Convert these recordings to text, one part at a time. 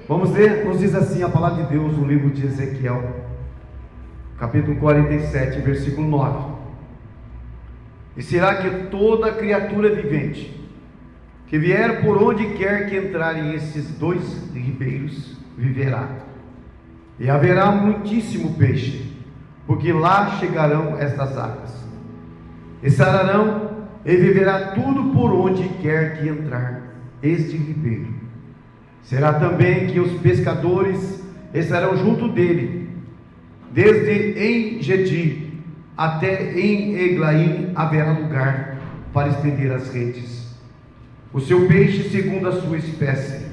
Vamos ler, nos diz assim a palavra de Deus no livro de Ezequiel, capítulo 47, versículo 9. E será que toda criatura vivente que vier por onde quer que entrarem esses dois ribeiros viverá, e haverá muitíssimo peixe, porque lá chegarão estas águas, e sararão, e viverá tudo por onde quer que entrar este ribeiro. Será também que os pescadores estarão junto dele, desde En-Gedi até em Eglaim haverá lugar para estender as redes. O seu peixe segundo a sua espécie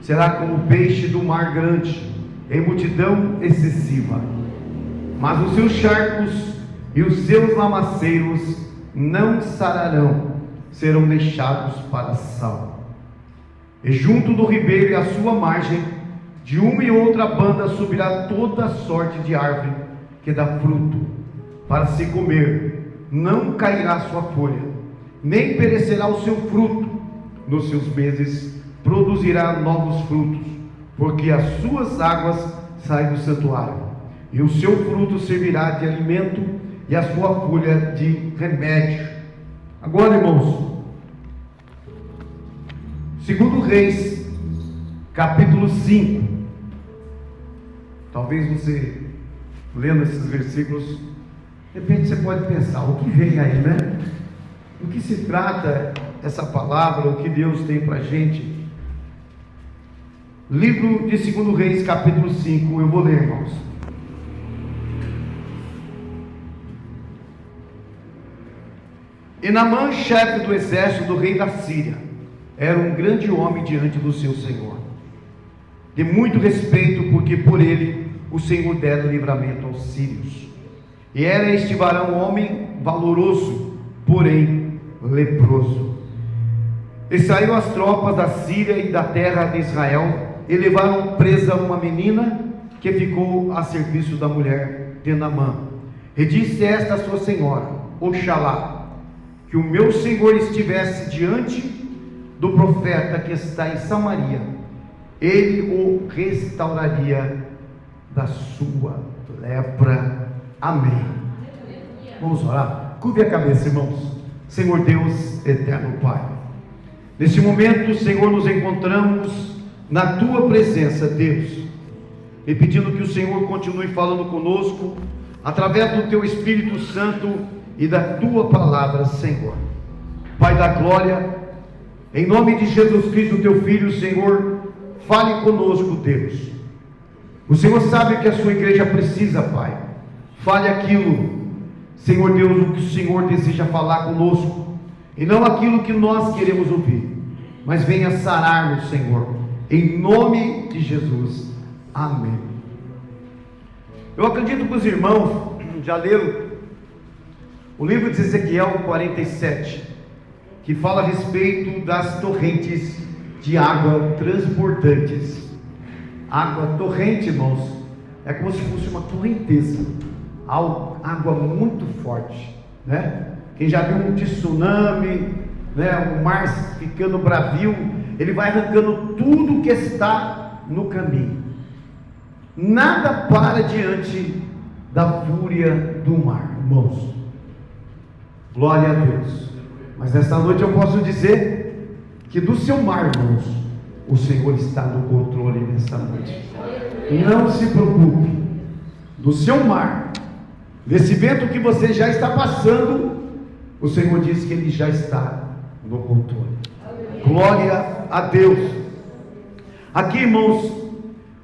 será como o peixe do mar grande, em multidão excessiva. Mas os seus charcos e os seus lamaceiros não sararão, serão deixados para sal. E junto do ribeiro e à sua margem, de uma e outra banda subirá toda sorte de árvore que dá fruto para se comer, não cairá sua folha, nem perecerá o seu fruto. Nos seus meses produzirá novos frutos, porque as suas águas saem do santuário, e o seu fruto servirá de alimento, e a sua folha de remédio. Agora, irmãos, 2 Reis, capítulo 5. Talvez você, lendo esses versículos, de repente você pode pensar, o que vem aí, né? Do que se trata essa palavra, o que Deus tem para a gente? Livro de 2 Reis, capítulo 5, eu vou ler, irmãos. E Naamã, chefe do exército do rei da Síria, era um grande homem diante do seu Senhor, de muito respeito, porque por ele o Senhor dera livramento aos sírios. E era este varão homem valoroso, porém leproso. E saíram as tropas da Síria e da terra de Israel, e levaram presa uma menina que ficou a serviço da mulher de Naamã. E disse esta a sua senhora: Oxalá que o meu senhor estivesse diante do profeta que está em Samaria, ele o restauraria da sua lepra. Amém. Vamos orar? Curve a cabeça, irmãos. Senhor Deus, eterno Pai, neste momento, Senhor, nos encontramos na tua presença, Deus, e pedindo que o Senhor continue falando conosco através do teu Espírito Santo e da tua palavra, Senhor. Pai da glória, em nome de Jesus Cristo, teu Filho, Senhor, fale conosco, Deus. O Senhor sabe que a sua igreja precisa, Pai. Fale aquilo, Senhor Deus, o que o Senhor deseja falar conosco, e não aquilo que nós queremos ouvir, mas venha sarar-nos, Senhor, em nome de Jesus. Amém. Eu acredito que os irmãos já leram o livro de Ezequiel 47, que fala a respeito das torrentes de água transbordantes. Água torrente, irmãos, é como se fosse uma correnteza, água muito forte, né? Quem já viu um tsunami, né? O mar ficando bravio, ele vai arrancando tudo que está no caminho. Nada para diante da fúria do mar, irmãos. Glória a Deus. Mas nesta noite eu posso dizer que do seu mar, irmãos, o Senhor está no controle nesta noite. Não se preocupe. Do seu mar, desse vento que você já está passando, o Senhor diz que Ele já está no controle. Glória a Deus. Aqui, irmãos,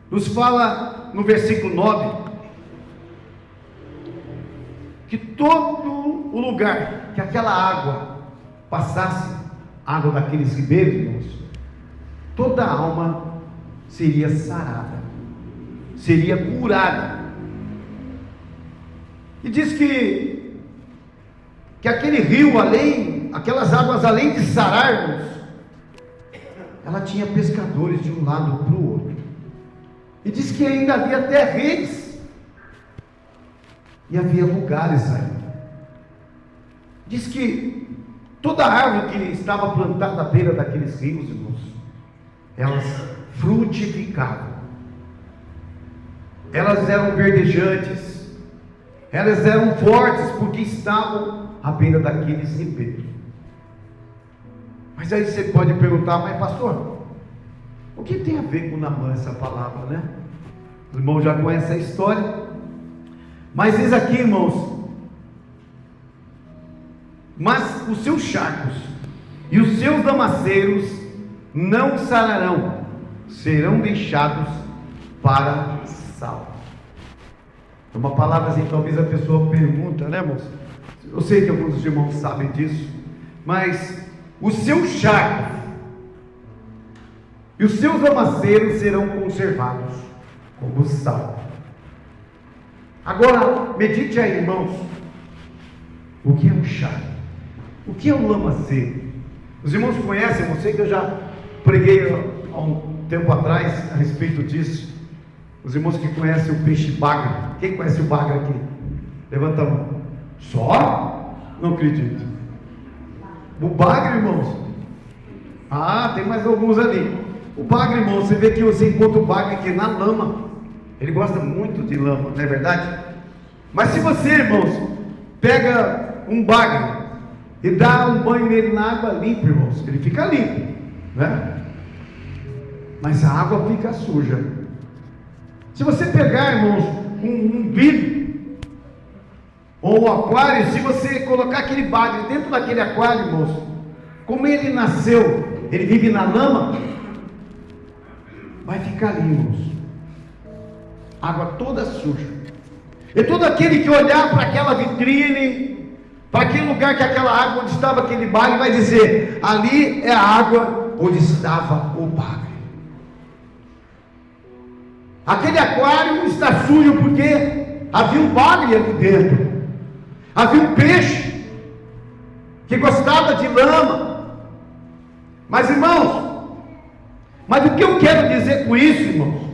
nos fala no versículo 9 que todo o lugar que aquela água passasse, água daqueles ribeiros, irmãos, toda a alma seria sarada, seria curada. E diz que aquele rio, aquelas águas, além de sarar-nos, ela tinha pescadores de um lado para o outro. E diz que ainda havia até redes, e havia lugares ainda. Diz que toda árvore que estava plantada à beira daqueles rios, irmãos, elas frutificavam. Elas eram verdejantes, elas eram fortes, porque estavam à beira daqueles ribeiros. Mas aí você pode perguntar: mas pastor, o que tem a ver com Naamã essa palavra, né? Os irmãos já conhecem a história. Mas diz aqui, irmãos: mas os seus charcos e os seus lamaceiros não sararão, serão deixados para sal. É uma palavra assim, talvez a pessoa pergunta, né, irmãos? Eu sei que alguns dos irmãos sabem disso, mas os seus charcos e os seus lamaceiros serão conservados como sal. Agora, medite aí, irmãos, o que é um charco? O que é um lamaceiro? Os irmãos conhecem, eu sei que eu já preguei há um tempo atrás a respeito disso. Os irmãos que conhecem o peixe bagre, quem conhece o bagre aqui? Levanta a mão. Só? Não acredito. O bagre, irmãos? Ah, tem mais alguns ali. O bagre, irmão, você vê que você encontra o bagre aqui na lama. Ele gosta muito de lama, não é verdade? Mas se você, irmãos, pega um bagre e dá um banho nele na água limpa, irmãos, ele fica limpo, né? Mas a água fica suja. Se você pegar, irmãos, um vidro ou um aquário, se você colocar aquele bagre dentro daquele aquário, irmãos, como ele nasceu, ele vive na lama, vai ficar ali, irmãos, água toda suja. E todo aquele que olhar para aquela vitrine, para aquele lugar que aquela água onde estava aquele bagre, vai dizer: ali é a água onde estava o bagre. Aquele aquário está sujo porque havia um bagre ali dentro, havia um peixe que gostava de lama. Mas, irmãos, mas o que eu quero dizer com isso, irmãos?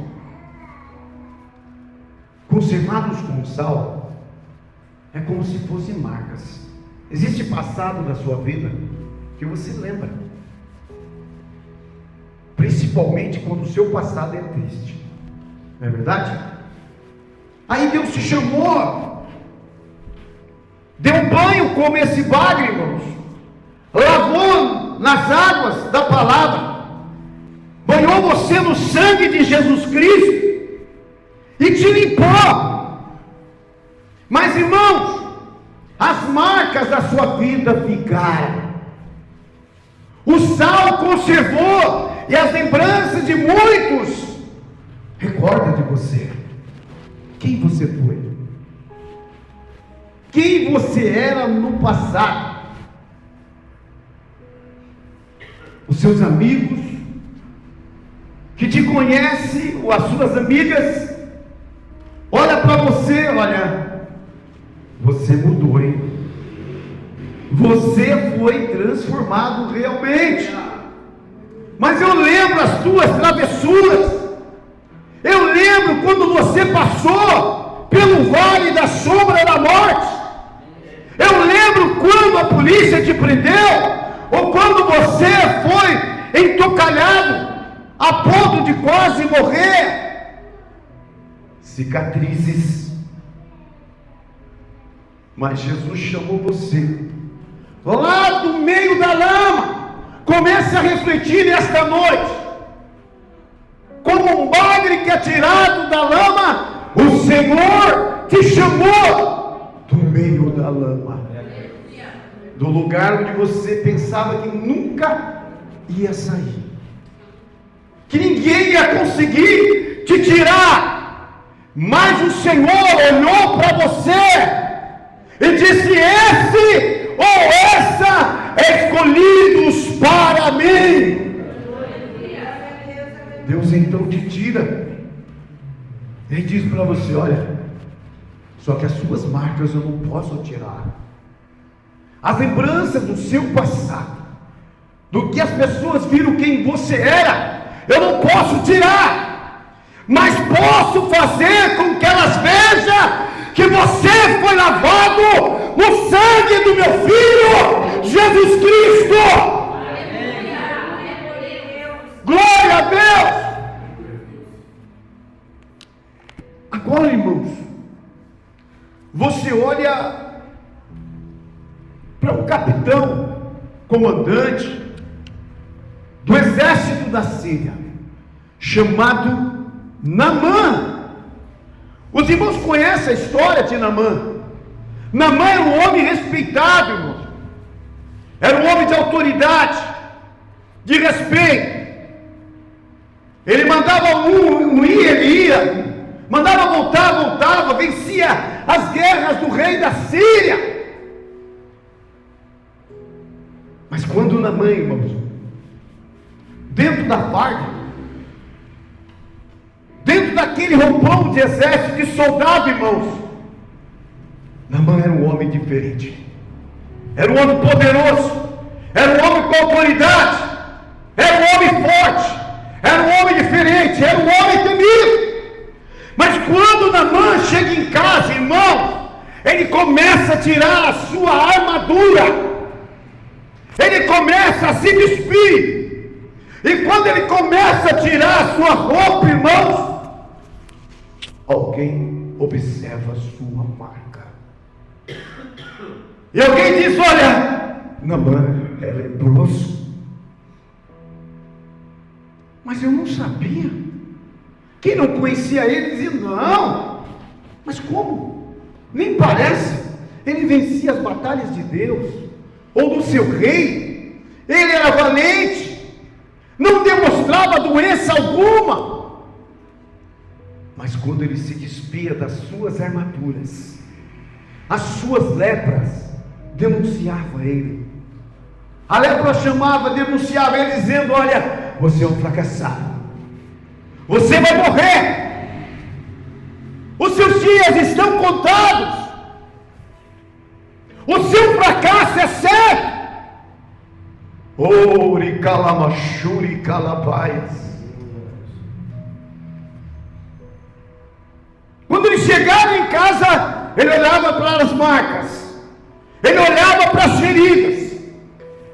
Conservados com sal é como se fossem marcas. Existe passado da sua vida que você lembra, principalmente quando o seu passado é triste, não é verdade? Aí Deus te chamou, deu banho como esse bagre, irmãos, lavou nas águas da palavra, banhou você no sangue de Jesus Cristo e te limpou. Mas, irmãos, as marcas da sua vida ficaram. O sal conservou, e as lembranças de muitos recorda de você. Quem você foi? Quem você era no passado? Os seus amigos que te conhecem, ou as suas amigas, olha para você, olha, você mudou, hein? Você foi transformado realmente. Mas eu lembro as tuas travessuras. Eu lembro quando você passou pelo vale da sombra da morte. Eu lembro quando a polícia te prendeu, ou quando você foi entocalhado a ponto de quase morrer. Cicatrizes. Mas Jesus chamou você lá do meio da lama. Comece a refletir nesta noite. Como um bagre que é tirado da lama, o Senhor te chamou do meio da lama, do lugar onde você pensava que nunca ia sair, que ninguém ia conseguir te tirar. Mas o Senhor olhou para você e disse: esse ou essa escolhidos para mim. Deus então te tira. Ele diz para você: olha, só que as suas marcas eu não posso tirar. As lembranças do seu passado, do que as pessoas viram quem você era, eu não posso tirar, mas posso fazer com que elas vejam que você foi lavado no sangue do meu Filho Jesus Cristo. Glória a Deus. você olha para um capitão, comandante do exército da Síria, chamado Naamã. Os irmãos conhecem a história de Naamã. Naamã era um homem respeitado, irmãos. Era um homem de autoridade, de respeito. Ele mandava um ir, ele ia, mandava voltar, voltava, vencia as guerras do rei da Síria. Mas quando Naamã, irmãos, dentro da farda, dentro daquele roupão de exército, de soldado, irmãos, Naamã era um homem diferente, era um homem poderoso, era um homem com autoridade, era um homem forte, era um homem diferente, era um homem temido. Mas quando Naamã chega em casa, irmão, ele começa a tirar a sua armadura, ele começa a se despir, e quando ele começa a tirar a sua roupa, irmãos, alguém observa a sua marca, e alguém diz: olha, Naamã é leproso. Mas eu não sabia. Quem não conhecia ele dizia: não, mas como? Nem parece. Ele vencia as batalhas de Deus, ou do seu rei. Ele era valente, não demonstrava doença alguma. Mas quando ele se despia das suas armaduras, as suas lepras denunciavam ele. A lepra chamava, denunciava ele, dizendo: olha, você é um fracassado, você vai morrer, os seus dias estão contados, o seu fracasso é certo. Ori calamachuri calabaias. Quando ele chegava em casa, ele olhava para as marcas, ele olhava para as feridas,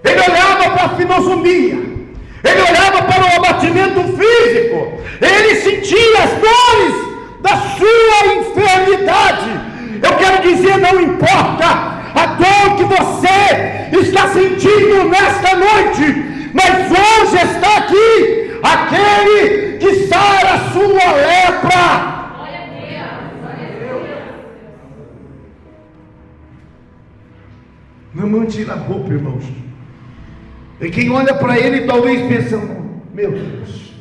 ele olhava para a finosomia, ele olhava para o abatimento físico, ele sentia as dores da sua enfermidade. Eu quero dizer, não importa a dor que você está sentindo nesta noite, mas hoje está aqui aquele que sara a sua lepra. Naamã tira a roupa, irmãos, e quem olha para ele talvez pensando: meu Deus,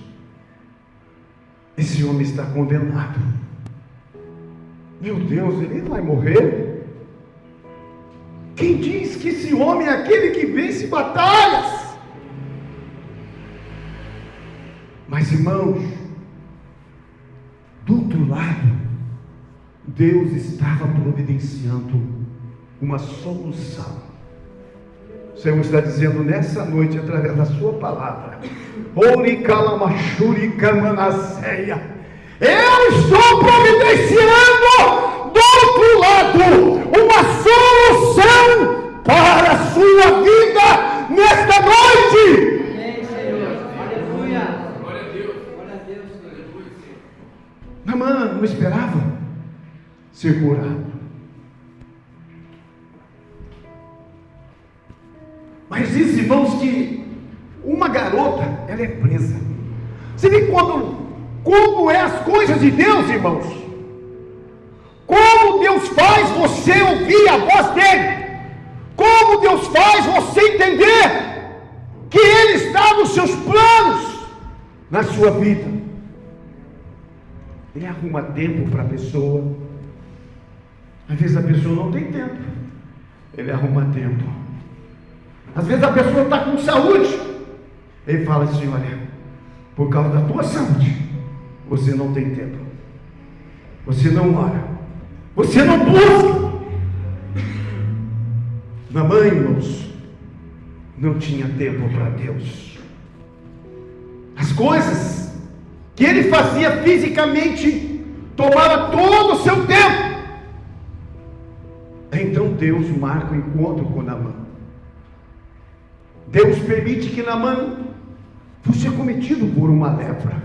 esse homem está condenado, meu Deus, ele vai morrer. Quem diz que esse homem é aquele que vence batalhas? Mas, irmãos, do outro lado, Deus estava providenciando uma solução. O Senhor está dizendo nessa noite, através da sua palavra: Ori calamachuri camanaceia, eu estou providenciando do outro lado uma solução para a sua vida nesta noite. Naamã não esperava ser curado, mas diz, irmãos, que uma garota, ela é presa. Você vê como é as coisas de Deus, irmãos, como Deus faz você ouvir a voz dele, como Deus faz você entender que ele está nos seus planos, na sua vida. Ele arruma tempo para a pessoa. Às vezes a pessoa não tem tempo, ele arruma tempo. Às vezes a pessoa está com saúde, ele fala assim: olha, por causa da tua saúde, você não tem tempo, você não ora, você não busca. Naamã, irmãos, não tinha tempo para Deus. As coisas que ele fazia fisicamente tomava todo o seu tempo. Então Deus marca o encontro com Naamã. Deus permite que Naamã fosse acometido por uma lepra.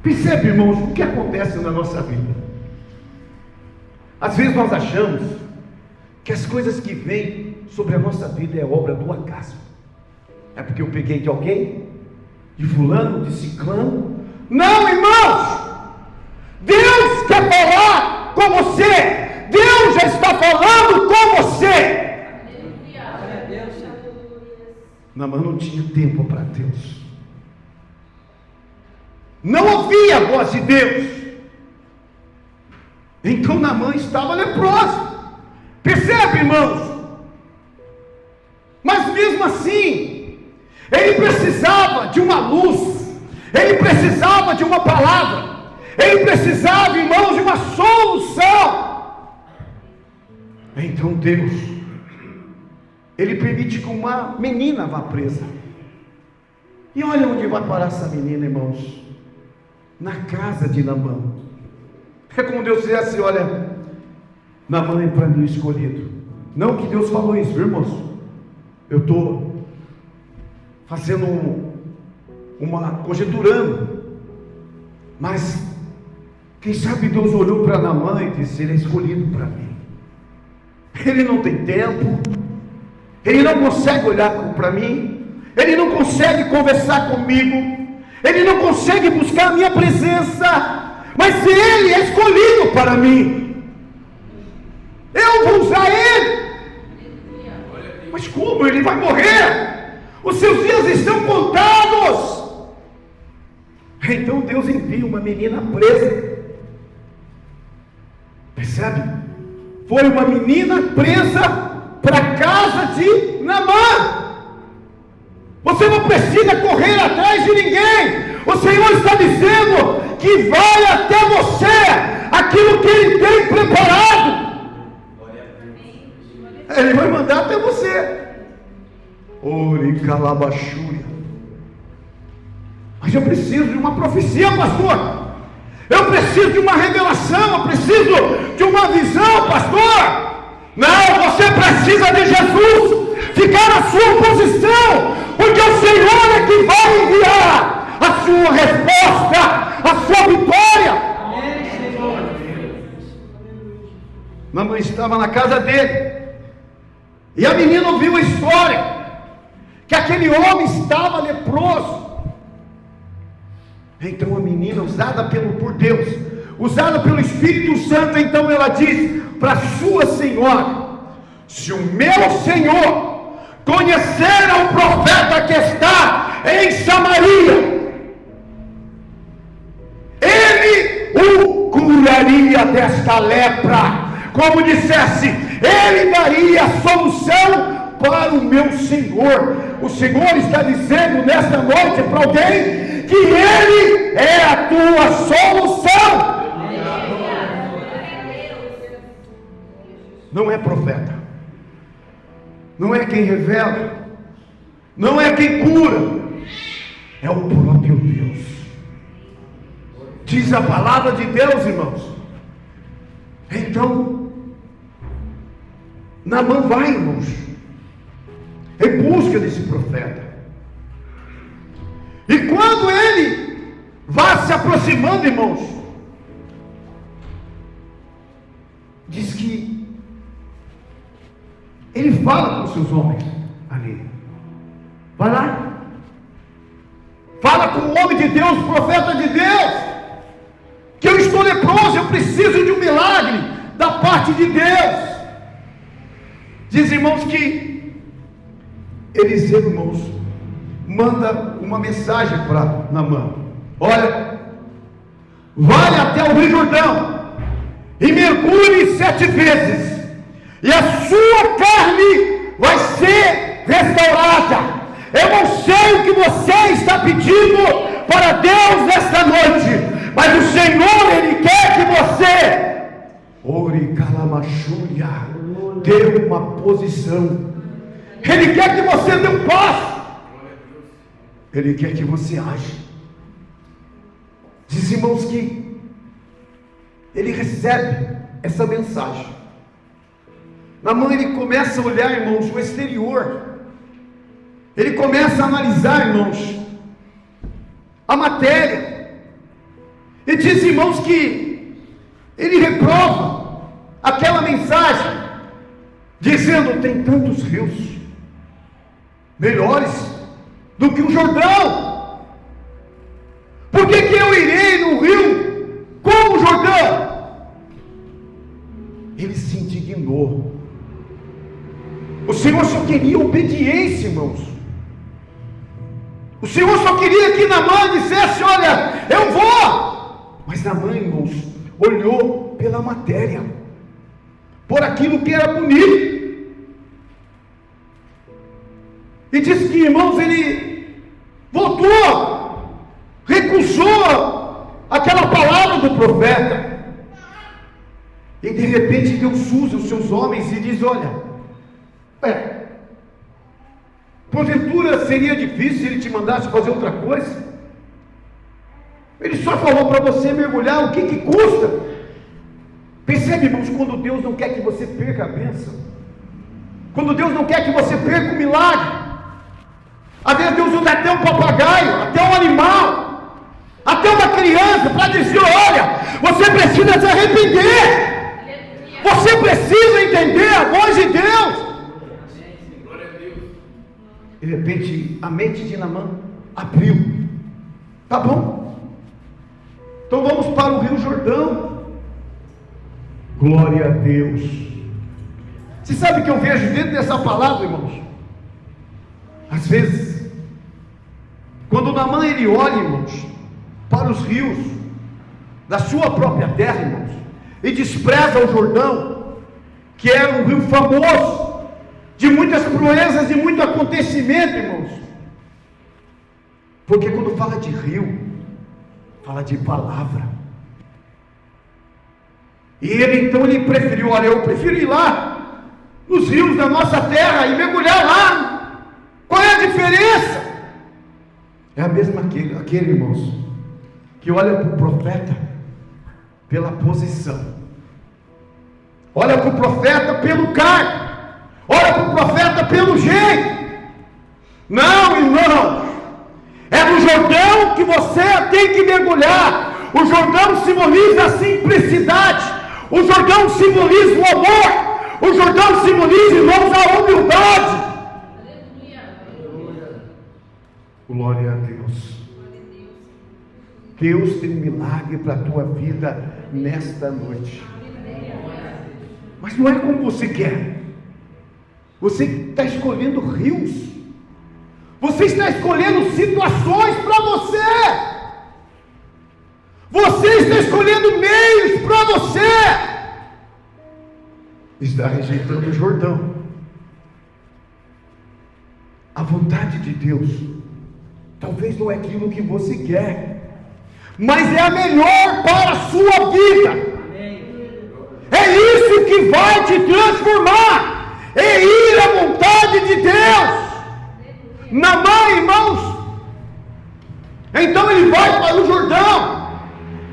Percebe, irmãos, o que acontece na nossa vida? Às vezes nós achamos que as coisas que vêm sobre a nossa vida é obra do acaso. É porque eu peguei de alguém, de fulano, de ciclano. Não, irmãos! Deus quer falar com você. Deus já está falando com você. Naamã não tinha tempo para Deus. Não ouvia a voz de Deus. Então Naamã estava leproso. Percebe, irmãos? Mas mesmo assim, ele precisava de uma luz. Ele precisava de uma palavra. Ele precisava, irmãos, de uma solução. Então Deus, Ele permite que uma menina vá presa. E olha onde vai parar essa menina, irmãos. Na casa de Naamã. É como Deus dissesse: olha, Naamã é para mim escolhido. Não que Deus falou isso, viu, irmãos? Eu estou fazendo conjecturando. Mas quem sabe Deus olhou para Naamã e disse: ele é escolhido para mim. Ele não tem tempo, ele não consegue olhar para mim, ele não consegue conversar comigo, ele não consegue buscar a minha presença, mas ele é escolhido para mim. Eu vou usar ele. Mas como? Ele vai morrer, os seus dias estão contados. Então Deus envia uma menina presa. Percebe? Foi uma menina presa para a casa de Naamã. Você não precisa correr atrás de ninguém. O Senhor está dizendo que vai até você aquilo que Ele tem preparado. Ele vai mandar até você. Oricalabachúria. Mas eu preciso de uma profecia, pastor. Eu preciso de uma revelação, eu preciso de uma visão, pastor. Não, você precisa de Jesus. Ficar na sua posição, porque o Senhor é que vai enviar a sua resposta, a sua vitória. Amém, Senhor. Naamã estava na casa dele, e a menina ouviu a história, que aquele homem estava leproso. Então a menina, usada por Deus, usada pelo Espírito Santo, então ela diz para sua senhora: se o meu senhor conhecer o profeta que está em Samaria, ele o curaria desta lepra. Como dissesse, ele daria a solução para o meu Senhor. O Senhor está dizendo nesta noite para alguém que Ele é a tua solução. Não é profeta, não é quem revela, não é quem cura, é o próprio Deus. Diz a palavra de Deus, irmãos. Então Naamã vai, irmãos, em busca desse profeta. E quando ele vai se aproximando, irmãos, diz que ele fala com os seus homens ali. Vai lá, fala com o homem de Deus, o profeta de Deus, que eu estou leproso, eu preciso de um milagre da parte de Deus. Diz, irmãos, que Eliseu, irmãos, manda uma mensagem para Naamã: olha, vai até o Rio Jordão e mergulhe 7 vezes, e a sua carne vai ser restaurada. Eu não sei o que você está pedindo para Deus nesta noite, mas o Senhor, Ele quer que você dê uma posição. Ele quer que você dê um passo. Ele quer que você age. Diz, irmãos, que ele recebe essa mensagem. Naamã, ele começa a olhar, irmãos, o exterior. Ele começa a analisar, irmãos, a matéria. E diz, irmãos, que ele reprova aquela mensagem, dizendo: tem tantos rios melhores do que o Jordão, por que eu irei no rio como o Jordão? Ele se indignou. O Senhor só queria obediência, irmãos. O Senhor só queria que Naamã dissesse: olha, eu vou. Mas Naamã, irmãos, olhou pela matéria, por aquilo que era bonito, e diz que, irmãos, ele voltou, recusou aquela palavra do profeta. E de repente Deus usa os seus homens e diz: olha, porventura seria difícil se ele te mandasse fazer outra coisa? Ele só falou para você mergulhar, o que custa? Percebe, irmãos, quando Deus não quer que você perca a bênção, quando Deus não quer que você perca o milagre, às vezes Deus usa até um papagaio, até um animal, até uma criança, para dizer: olha, você precisa se arrepender, você precisa entender a voz de Deus. De repente a mente de Naamã abriu. Tá bom, então vamos para o Rio Jordão. Glória a Deus. Você sabe que eu vejo dentro dessa palavra, irmãos? Às vezes, quando Naamã ele olha, irmãos, para os rios da sua própria terra, irmãos, e despreza o Jordão, que era um rio famoso, de muitas proezas e muito acontecimento, irmãos. Porque quando fala de rio, fala de palavra. E ele então preferiu: olha, eu prefiro ir lá nos rios da nossa terra e mergulhar lá. Qual é a diferença? É a mesma aquele, irmãos, que olha para o profeta pela posição, olha para o profeta pelo cargo, olha para o profeta pelo jeito. Não, irmão, é no Jordão que você tem que mergulhar. O Jordão simboliza a simplicidade, o Jordão simboliza o amor, o Jordão simboliza, irmãos, a humildade. Glória a Deus. Deus tem um milagre para a tua vida nesta noite. Mas não é como você quer. Você está escolhendo rios, você está escolhendo situações para você, você está escolhendo meios para você, está rejeitando o Jordão. A vontade de Deus talvez não é aquilo que você quer, mas é a melhor para a sua vida. É isso que vai te transformar, é ir à vontade de Deus. Naamã, irmãos, então ele vai para o Jordão.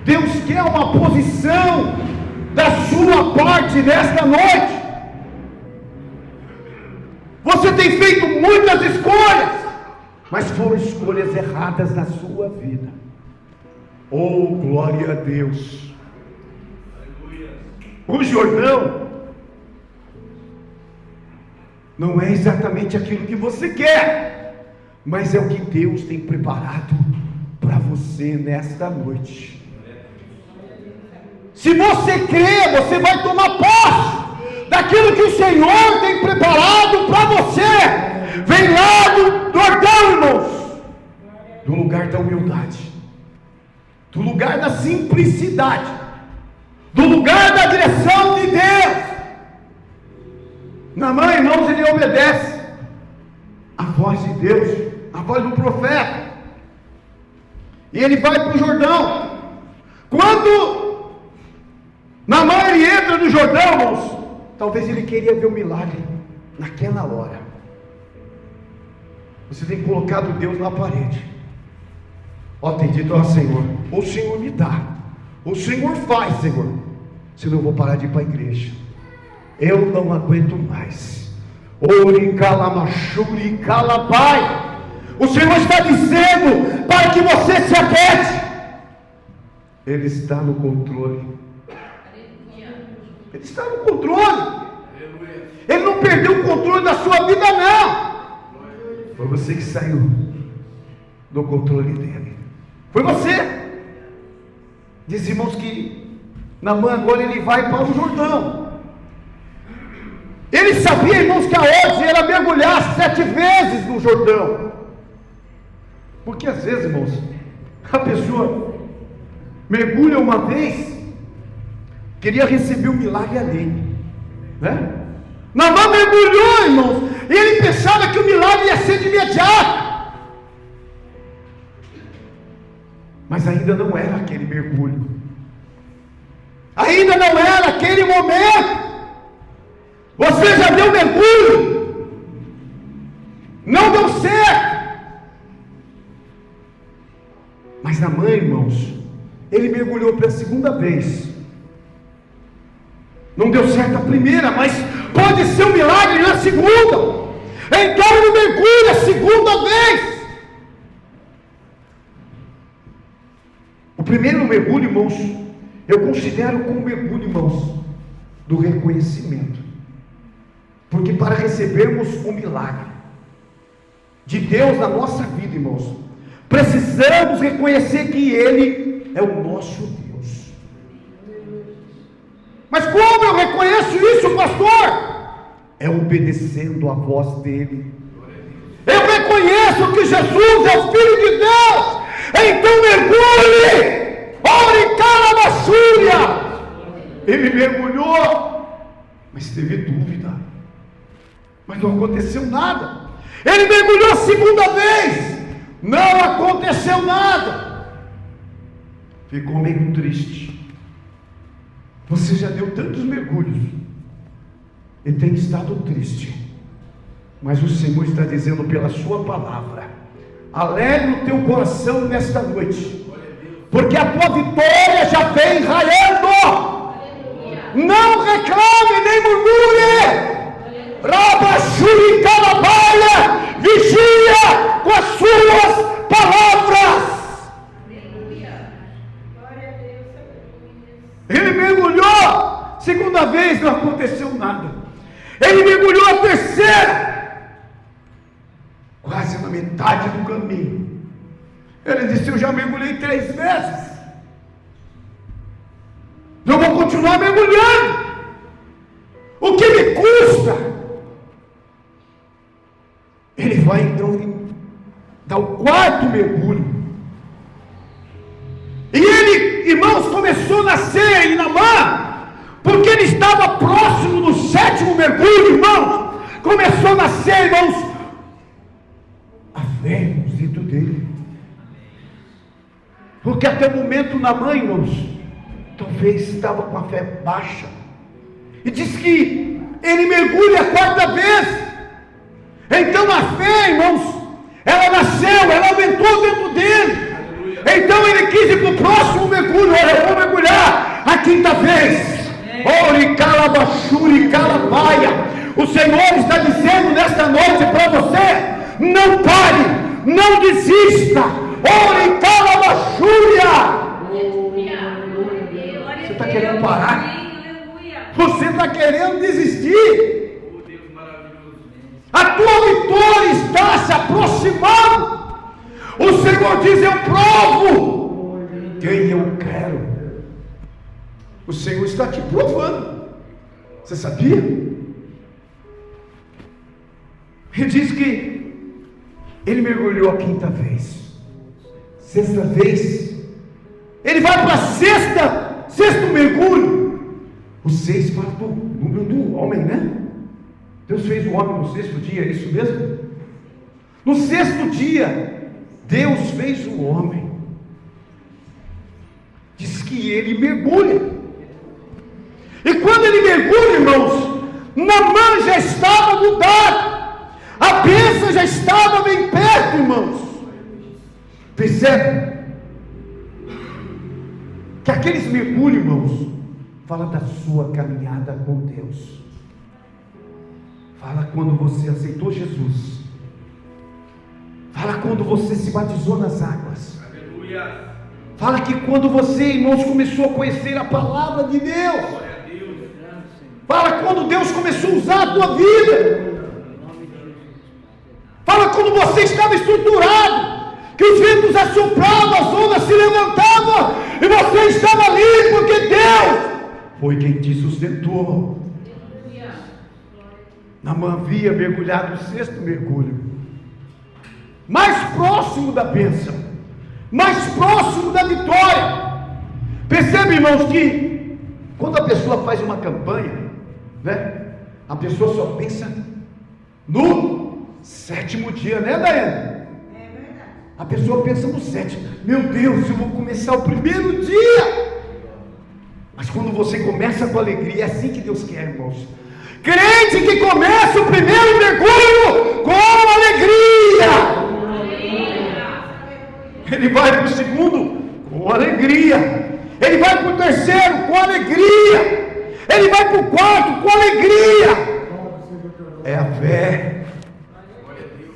Deus quer uma posição da sua parte nesta noite. Você tem feito muitas escolhas, mas foram escolhas erradas na sua vida. Oh, glória a Deus. O Jordão não é exatamente aquilo que você quer, mas é o que Deus tem preparado para você nesta noite. Se você crê, você vai tomar posse daquilo que o Senhor tem preparado para você. Vem lá do Jordão, irmãos, do lugar da humildade, do lugar da simplicidade, do lugar da direção de Deus. Naamã, irmãos, ele obedece a voz de Deus, a voz do profeta, e ele vai para o Jordão. Quando Naamã ele entra no Jordão, irmãos, talvez ele queria ver o milagre naquela hora. Você tem colocado Deus na parede. Ó, tem dito: ó Senhor, o Senhor me dá, o Senhor faz, Senhor, senão eu vou parar de ir para a igreja. Eu não aguento mais. Ori calamachuri calapai. O Senhor está dizendo para que você se aquiete. Ele está no controle. Ele está no controle. Ele não perdeu o controle da sua vida, não. Foi você que saiu do controle dele. Foi você. Diz, irmãos, que Naamã agora ele vai para o Jordão. Ele sabia, irmãos, que a ordem era mergulhar 7 vezes no Jordão. Porque às vezes, irmãos, a pessoa mergulha uma vez, queria receber um milagre ali, né? Naamã mergulhou, irmãos, e ele pensava que o milagre ia ser de imediato. Mas ainda não era aquele mergulho. Ainda não era aquele momento. Você já deu mergulho. Não deu certo. Mas Naamã, irmãos, ele mergulhou pela segunda vez. Não deu certo a primeira, mas pode ser um milagre na segunda. Então ele mergulha a segunda vez. O primeiro mergulho, irmãos, eu considero como mergulho, irmãos, do reconhecimento. Porque para recebermos o milagre de Deus na nossa vida, irmãos, precisamos reconhecer que Ele é o nosso Deus. Mas como eu reconheço isso, pastor? É obedecendo a voz dEle. Eu reconheço que Jesus é o Filho de Deus. Então mergulhe. Ore calabasúria. Ele mergulhou, mas teve dúvida. Mas não aconteceu nada. Ele mergulhou a segunda vez. Não aconteceu nada. Ficou meio triste. Você já deu tantos mergulhos e tem estado triste. Mas o Senhor está dizendo pela sua palavra: alegre o teu coração nesta noite, porque a tua vitória já vem raiando. Não reclame nem murmure. Rabachuri calabaia, vigia com as suas palavras. Ele mergulhou, segunda vez não aconteceu nada. Ele mergulhou a terceira, quase na metade do caminho. Ele disse: eu já mergulhei 3 vezes, eu vou continuar mergulhando. O que me custa? Ele vai então dar o 4º mergulho. E ele, irmãos, começou a nascer em Naamã, porque ele estava próximo do 7º mergulho, irmãos. Começou a nascer, irmãos, a fé, irmãos, dentro dele. Porque até o momento Naamã, irmãos, talvez estava com a fé baixa. E diz que ele mergulha a 4ª vez. Então a fé, irmãos, ela nasceu, ela aumentou dentro dele. Então ele quis ir para o próximo mergulho. Olha, eu vou mergulhar a 5ª vez. Ore calabachuri calabaia. O Senhor está dizendo nesta noite para você: não pare, não desista. Ore calabachúria. Você está querendo parar? Você está querendo desistir? A tua vitória está se aproximando. O Senhor diz: eu provo quem eu quero. O Senhor está te provando. Você sabia? Ele diz que ele mergulhou a 5ª vez, 6ª vez, ele vai para a 6º mergulho. O 6 fala do número do homem, né? Deus fez o homem no 6º dia, é isso mesmo? No 6º dia, Deus fez o homem. Diz que ele mergulha. E quando ele mergulha, irmãos, Naamã já estava mudado. A bênção já estava bem perto, irmãos. Percebe? Que aqueles mergulhos, irmãos, fala da sua caminhada com Deus. Fala quando você aceitou Jesus. Fala quando você se batizou nas águas. Aleluia. Fala que quando você, irmãos, começou a conhecer a palavra de Deus. Fala quando Deus começou a usar a tua vida. Fala quando você estava estruturado, que os ventos assopravam, as ondas se levantavam, e você estava ali, porque Deus foi quem te sustentou. Naamã havia mergulhado no 6º mergulho, mais próximo da bênção, mais próximo da vitória. Percebe, irmãos, que quando a pessoa faz uma campanha, né, a pessoa só pensa no 7º dia, né, Daiane? A pessoa pensa no 7º. Meu Deus, eu vou começar o 1º dia. Mas quando você começa com alegria, é assim que Deus quer, irmãos. Crente que começa o 1º mergulho com alegria, ele vai para o 2º com alegria, ele vai para o 3º com alegria, ele vai para o 4º com alegria. É a fé,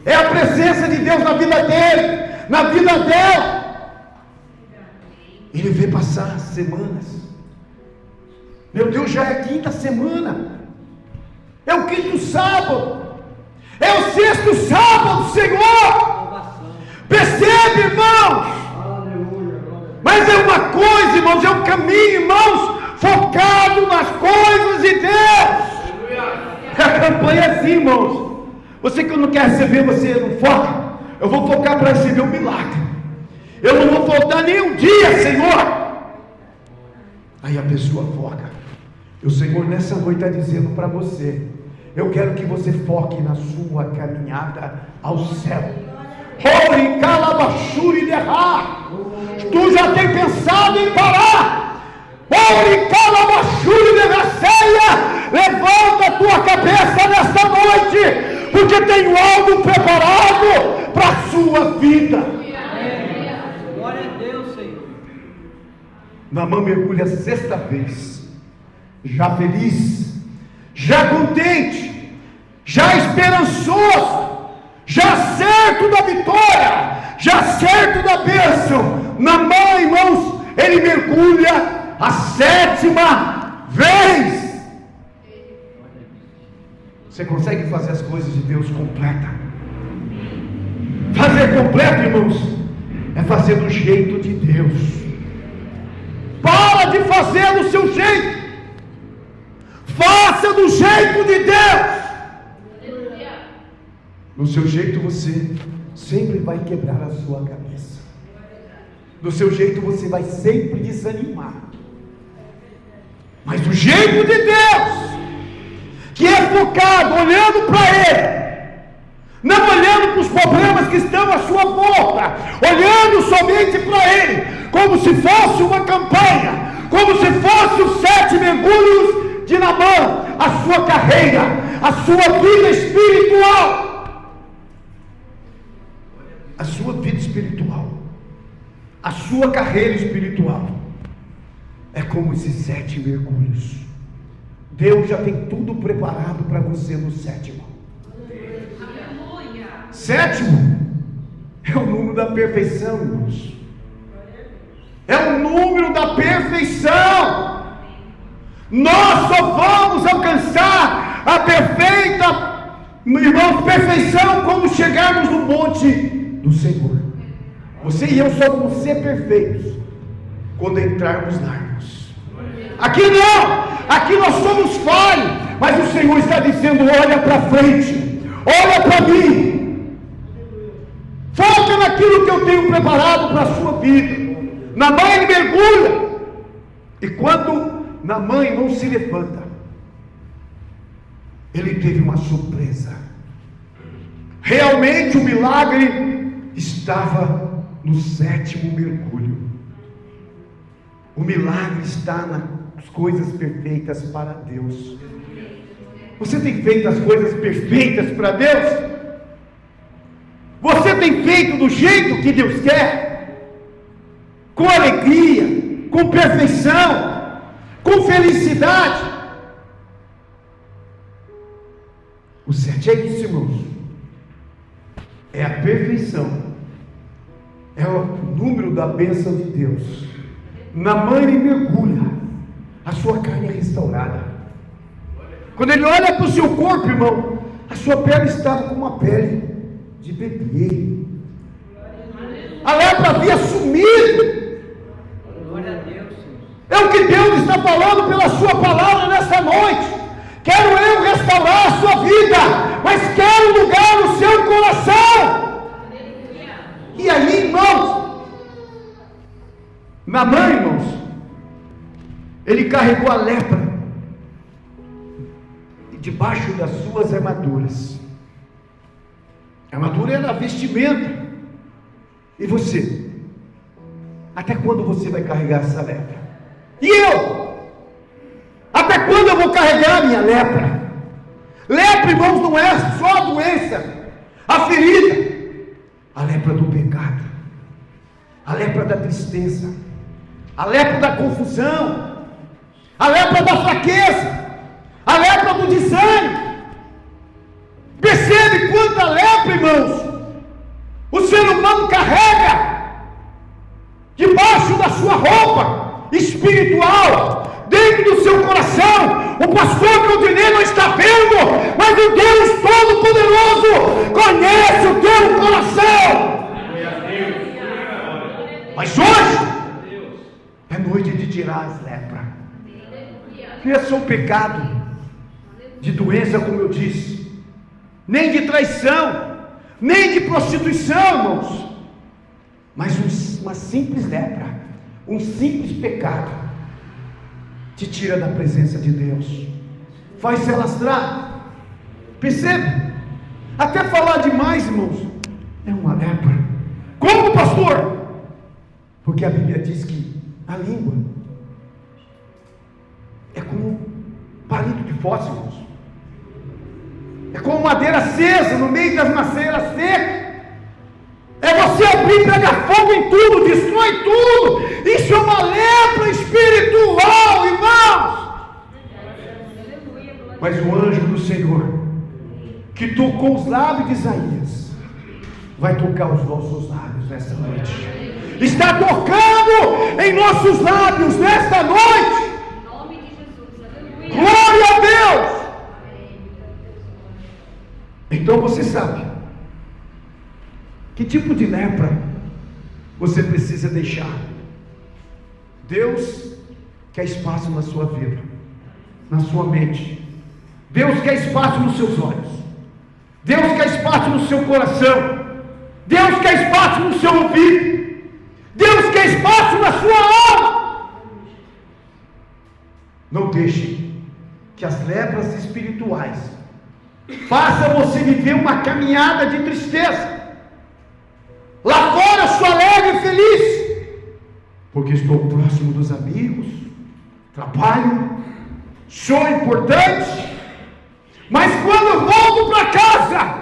é a presença de Deus na vida dele, na vida dela. Ele vê passar semanas. Meu Deus, já é a 5ª semana, é o 5º sábado, é o 6º sábado, Senhor. Percebe, irmãos? Mas é uma coisa, irmãos, é um caminho, irmãos, focado nas coisas de Deus. A campanha é assim, irmãos. Você que não quer receber, você não foca. Eu vou focar para receber um milagre. Eu não vou faltar nem um dia, Senhor. Aí a pessoa foca. E o Senhor nessa noite está dizendo para você: eu quero que você foque na sua caminhada ao céu. Ore calabachuri derrar. Tu já tem pensado em parar? Ore calabachuri derraceia. Levanta a tua cabeça nesta noite, porque tenho algo preparado para a sua vida. Glória a Deus, Senhor. Naamã mergulha a 6ª vez, já feliz, já contente, já esperançoso, já certo da vitória, já certo da bênção. Naamã, irmãos, ele mergulha a 7ª vez. Você consegue fazer as coisas de Deus completa? Fazer completo, irmãos, é fazer do jeito de Deus. Para de fazer do seu jeito, faça do jeito de Deus. Do seu jeito você sempre vai quebrar a sua cabeça, do seu jeito você vai sempre desanimar. Mas do jeito de Deus, que é focado, olhando para Ele, não olhando para os problemas que estão à sua volta, olhando somente para Ele, como se fosse uma campanha, como se fosse os 7 mergulhos de Naamã, a sua carreira, a sua vida espiritual, a sua vida espiritual, a sua carreira espiritual, é como esses 7 mergulhos. Deus já tem tudo preparado para você no 7º. 7º é o número da perfeição, irmãos. É o número da perfeição. Nós só vamos alcançar a perfeita, irmãos, perfeição quando chegarmos no monte do Senhor. Você e eu só vamos ser perfeitos quando entrarmos na árvore. Aqui não. Aqui nós somos falhos, mas o Senhor está dizendo: olha para frente, olha para mim, foca naquilo que eu tenho preparado para a sua vida. Naamã, ele mergulha, e quando Naamã não se levanta, ele teve uma surpresa. Realmente o milagre estava no 7º mergulho. O milagre está nas coisas perfeitas para Deus. Você tem feito as coisas perfeitas para Deus? Você tem feito do jeito que Deus quer? Com alegria, com perfeição, com felicidade? O 7 é isso, irmãos. É a perfeição. É o número da bênção de Deus. Naamã, ele mergulha, a sua carne é restaurada. Quando ele olha para o seu corpo, irmão, a sua pele estava como uma pele de bebê. A lepra havia sumido. Glória a Deus, Senhor. É o que Deus está falando pela sua palavra nessa noite. Quero eu restaurar a sua vida, mas quero lugar no seu coração. E aí, irmãos, Naamã, irmãos, ele carregou a lepra debaixo das suas armaduras. A armadura era a vestimenta. E você? Até quando você vai carregar essa lepra? E eu? Até quando eu vou carregar a minha lepra? Lepra, irmãos, não é só a doença, a ferida. A lepra do pecado, a lepra da tristeza, a lepra da confusão, a lepra da fraqueza, a lepra do desânimo. Percebe quanta lepra, irmãos, o ser humano carrega debaixo da sua roupa espiritual, dentro do seu coração. O pastor Claudinei não está vendo, mas o Deus Todo-Poderoso conhece o teu coração. Mas hoje é noite de tirar as lepras. Não é só o pecado de doença, como eu disse, nem de traição, nem de prostituição, irmãos, mas uma simples lepra, um simples pecado te tira da presença de Deus, faz se alastrar. Percebe? Até falar demais, irmãos, é uma lepra. Como, pastor? Porque a Bíblia diz que a língua é como palito de fósforos, é como madeira acesa no meio das maceiras secas. É você abrir e pegar fogo em tudo, destrói tudo. Isso é uma lepra espiritual, irmãos. Mas o anjo do Senhor, que tocou os lábios de Isaías, vai tocar os nossos lábios nesta noite. Está tocando em nossos lábios nesta noite. Em nome de Jesus. Glória a Deus. Então você sabe que tipo de lepra você precisa deixar. Deus quer espaço na sua vida, na sua mente. Deus quer espaço nos seus olhos. Deus quer espaço no seu coração. Deus quer espaço no seu ouvido. Deus quer espaço na sua alma. Não deixe que as lepras espirituais façam você viver uma caminhada de tristeza. Lá fora sou alegre e feliz, porque estou próximo dos amigos, trabalho, sou importante. Mas quando eu volto para casa,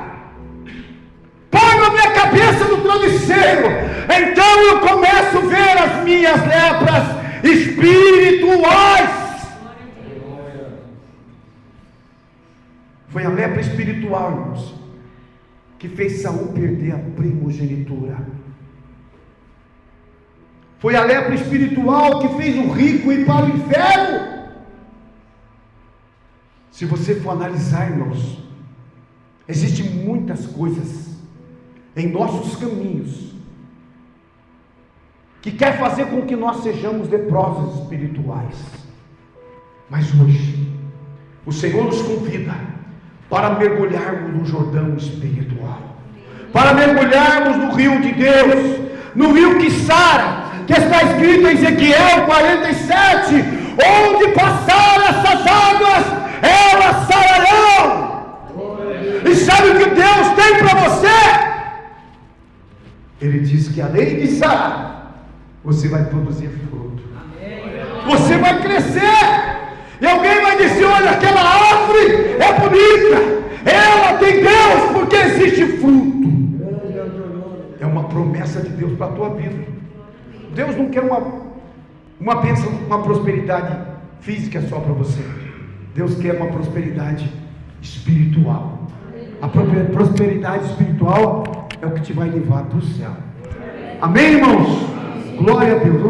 ponho a minha cabeça no travesseiro, então eu começo a ver as minhas lepras espirituais. Foi a lepra espiritual, irmãos, que fez Saul perder a primogenitura. Foi a lepra espiritual que fez o rico ir para o inferno. Se você for analisar, irmãos, existem muitas coisas em nossos caminhos que quer fazer com que nós sejamos leprosos espirituais. Mas hoje o Senhor nos convida para mergulharmos no Jordão espiritual, para mergulharmos no rio de Deus, no rio que sara, que está escrito em Ezequiel 47, onde passar essas águas, elas sararão. E sabe o que Deus tem para você? Ele diz que além de sarar, você vai produzir fruto. Você vai crescer. E alguém vai dizer: olha, aquela árvore é bonita, ela tem Deus, porque existe fruto. É uma promessa de Deus para a tua vida. Deus não quer uma bênção, uma prosperidade física só para você. Deus quer uma prosperidade espiritual. A prosperidade espiritual é o que te vai levar para o céu. Amém, irmãos? Glória a Deus.